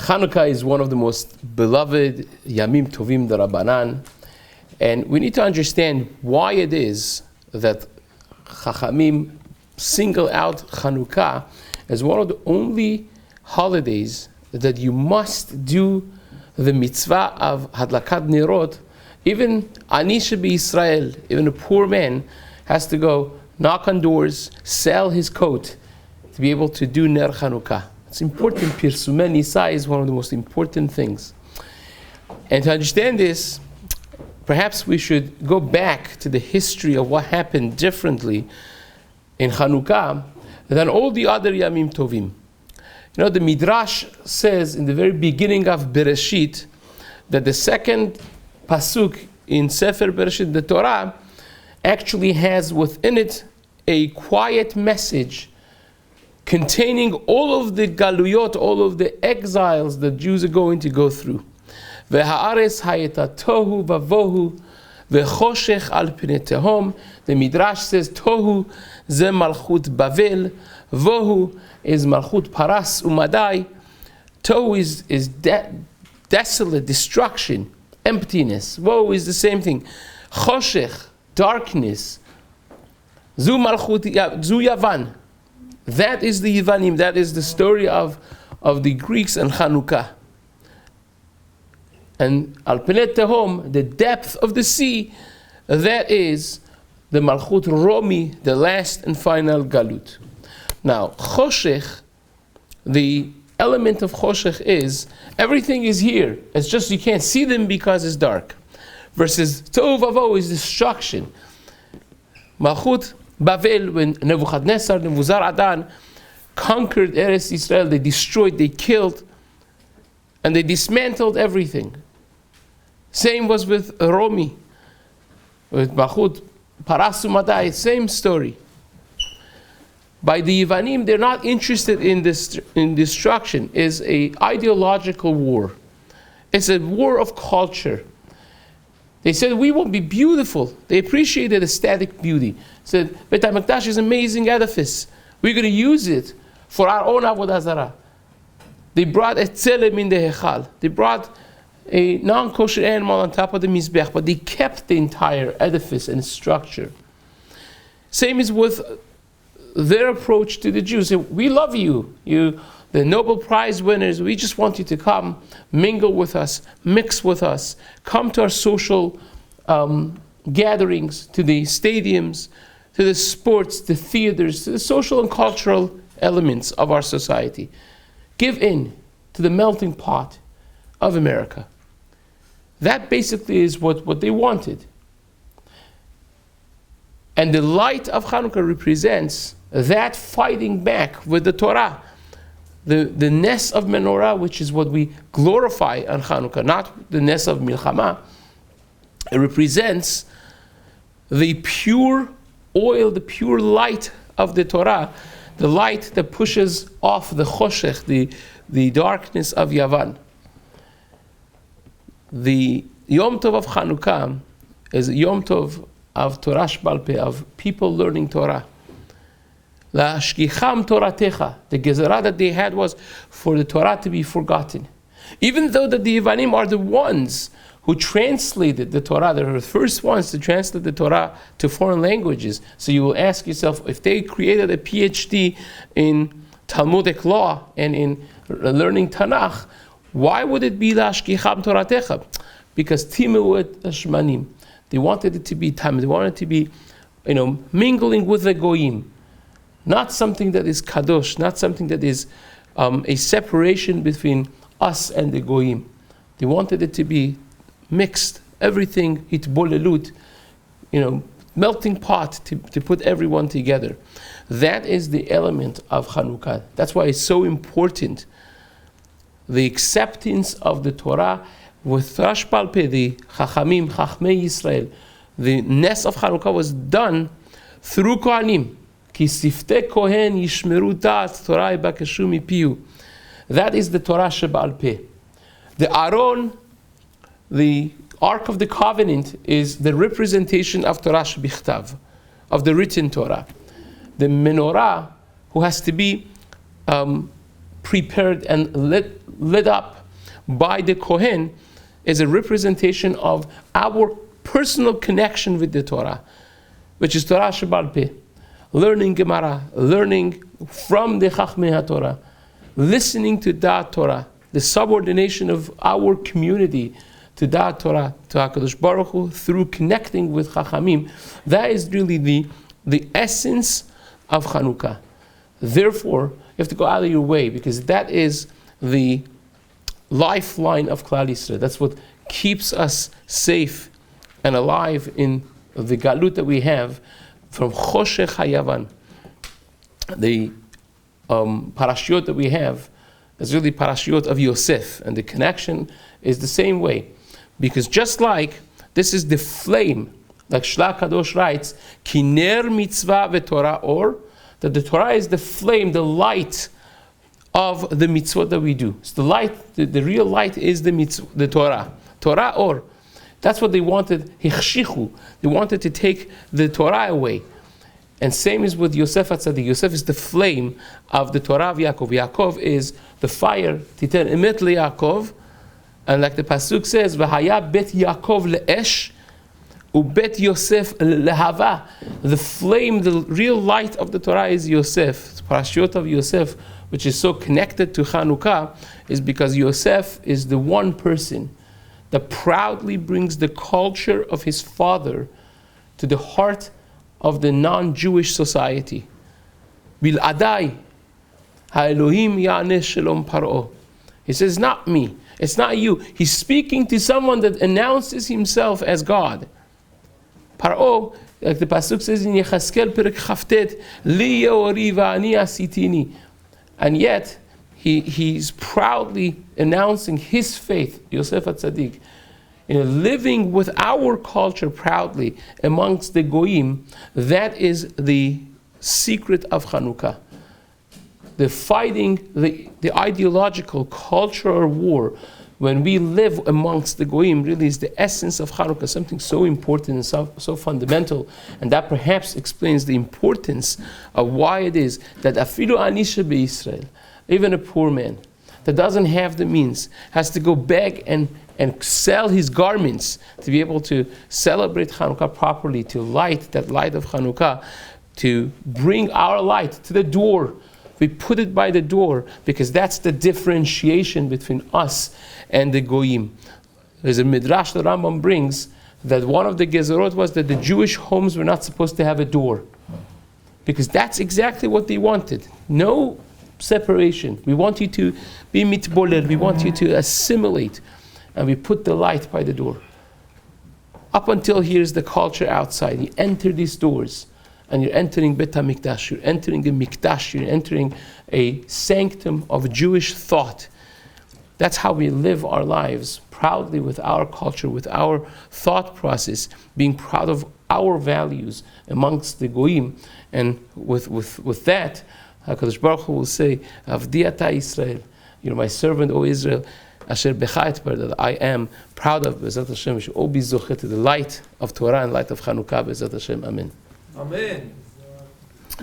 Hanukkah is one of the most beloved Yamim Tovim D'Rabbanan, and we need to understand why it is that Chachamim single out Hanukkah as one of the only holidays that you must do the mitzvah of Hadlakat Nerot. Even Ani Shebi-Yisrael, even a poor man, has to go knock on doors, sell his coat to be able to do Ner Hanukkah. It's important. Pirsumei Nisa is one of the most important things. And to understand this, perhaps we should go back to the history of what happened differently in Hanukkah than all the other Yamim Tovim. You know, the Midrash says in the very beginning of Bereshit that the second pasuk in Sefer Bereshit, the Torah, actually has within it a quiet message containing all of the galuyot, all of the exiles that Jews are going to go through. Ve'ha'aretz hayeta tohu vavohu ve'choshech al pnei tehom. The Midrash says tohu ze malchut Bavel, vohu is malchut Paras umadai. Tohu is desolate, destruction, emptiness. Woe is the same thing. Choshech, darkness. Zu malchut, zu Yavan. That is the Yivanim. That is the story of the Greeks and Hanukkah. And Al Pnei Tehom, the depth of the sea, that is the Malchut Romi, the last and final Galut. Now, Choshech, the element of Choshech is, everything is here. It's just you can't see them because it's dark. Versus Tohu Vavohu is destruction. Malchut Bavel, when Nebuchadnezzar, Nebuzaradan conquered Eretz Israel, they destroyed, they killed, and they dismantled everything. Same was with Romi, with Malchut Paras umadai, same story. By the Yivanim, they're not interested in destruction. It's an ideological war. It's a war of culture. They said, we will be beautiful. They appreciated aesthetic beauty. Said, Beit HaMikdash is an amazing edifice. We're going to use it for our own Avodah Zarah. They brought a tzelem in the Hechal. They brought a non-kosher animal on top of the Mizbech, but they kept the entire edifice and structure. Same is with their approach to the Jews. They say, we love you, the Nobel Prize winners. We just want you to come, mingle with us, mix with us, come to our social gatherings, to the stadiums, to the sports, the theaters, to the social and cultural elements of our society. Give in to the melting pot of America. That basically is what they wanted. And the light of Hanukkah represents that fighting back with the Torah. The Nes of Menorah, which is what we glorify on Hanukkah, not the Nes of Milchama. It represents the pure oil, the pure light of the Torah, the light that pushes off the Choshech, the darkness of Yavan. The Yom Tov of Hanukkah is Yom Tov of Torah Sheba'al Peh, of people learning Torah. La'ashkicham Toratecha, the gezerah that they had was for the Torah to be forgotten. Even though that the Yivanim are the ones who translated the Torah, they were the first ones to translate the Torah to foreign languages. So you will ask yourself, if they created a PhD in Talmudic law and in learning Tanakh, why would it be La'ashkicham Toratecha? Because Timeu Shmanim. They wanted it to be time. They wanted it to be, mingling with the Goyim. Not something that is kadosh, not something that is a separation between us and the Goyim. They wanted it to be mixed, everything, hitbolelut, melting pot to put everyone together. That is the element of Hanukkah. That's why it's so important. The acceptance of the Torah with Torah Sheba'al Peh, the Chachamim, Chachmei Yisrael. The Nes of Hanukkah was done through Kohanim. Ki siftei kohen yishmeru da'at Torah yibakeshu mipiu. That is the Torah Sheba'al Peh. The Aron, the Ark of the Covenant, is the representation of Torah Shebichtav, of the written Torah. The menorah, who has to be prepared and lit up by the Kohen is a representation of our personal connection with the Torah, which is Torah Shebal Peh, learning Gemara, learning from the Chachmei HaTorah, listening to that Torah, the subordination of our community to that Torah, to HaKadosh Baruch Hu, through connecting with Chachamim. That is really the essence of Hanukkah. Therefore, you have to go out of your way, because that is the lifeline of Klal Yisrael. That's what keeps us safe and alive in the galut that we have from Choshech HaYavan. The parashiot that we have is really parashiot of Yosef, and the connection is the same way, because just like this is the flame, like Shla Kadosh writes, Kiner mitzvah veTorah or, that the Torah is the flame, the light of the mitzvot that we do. So the light, the real light is the mitzvah, the Torah. Torah or. That's what they wanted, hichshichu. They wanted to take the Torah away. And same is with Yosef HaTzadik. Yosef is the flame of the Torah of Yaakov. Yaakov is the fire, titen emet leYaakov. And like the Pasuk says, V'haya bet Yaakov le'esh, ubet Yosef lehava. The flame, the real light of the Torah is Yosef. The parashiot of Yosef, which is so connected to Hanukkah, is because Yosef is the one person that proudly brings the culture of his father to the heart of the non-Jewish society. Bil'adai, ha'elohim ya'aneh shalom paro. He says, not me, it's not you. He's speaking to someone that announces himself as God. Paro, like the Pasuk says in Yechaskel Perek Chaftet, Li yeori va'ani asitini. And yet, he's proudly announcing his faith, Yosef HaTzadik, living with our culture proudly amongst the Goyim. That is the secret of Hanukkah. The fighting, the ideological cultural war, when we live amongst the Goyim, really is the essence of Hanukkah, something so important and so fundamental. And that perhaps explains the importance of why it is that afilu anisha be'Yisrael, even a poor man that doesn't have the means, has to go beg and sell his garments to be able to celebrate Hanukkah properly, to light that light of Hanukkah, to bring our light to the door. We put it by the door because that's the differentiation between us and the Goyim. There's a midrash that Rambam brings that one of the gezerot was that the Jewish homes were not supposed to have a door, because that's exactly what they wanted. No separation. We want you to be mitbolel. We want you to assimilate. And we put the light by the door. Up until here's the culture outside. You enter these doors and you're entering Bet HaMikdash. You're entering a Mikdash. You're entering a sanctum of Jewish thought. That's how we live our lives, proudly with our culture, with our thought process, being proud of our values amongst the Goyim. And with that, HaKadosh Baruch Hu will say, Avdi ata Yisrael, you're my servant, O Israel, Asher becha etbar, that I am proud of, Be'ezrat Hashem, we should all be zochet to the light of Torah and light of Hanukkah, Be'ezrat Hashem, Amen. Amen.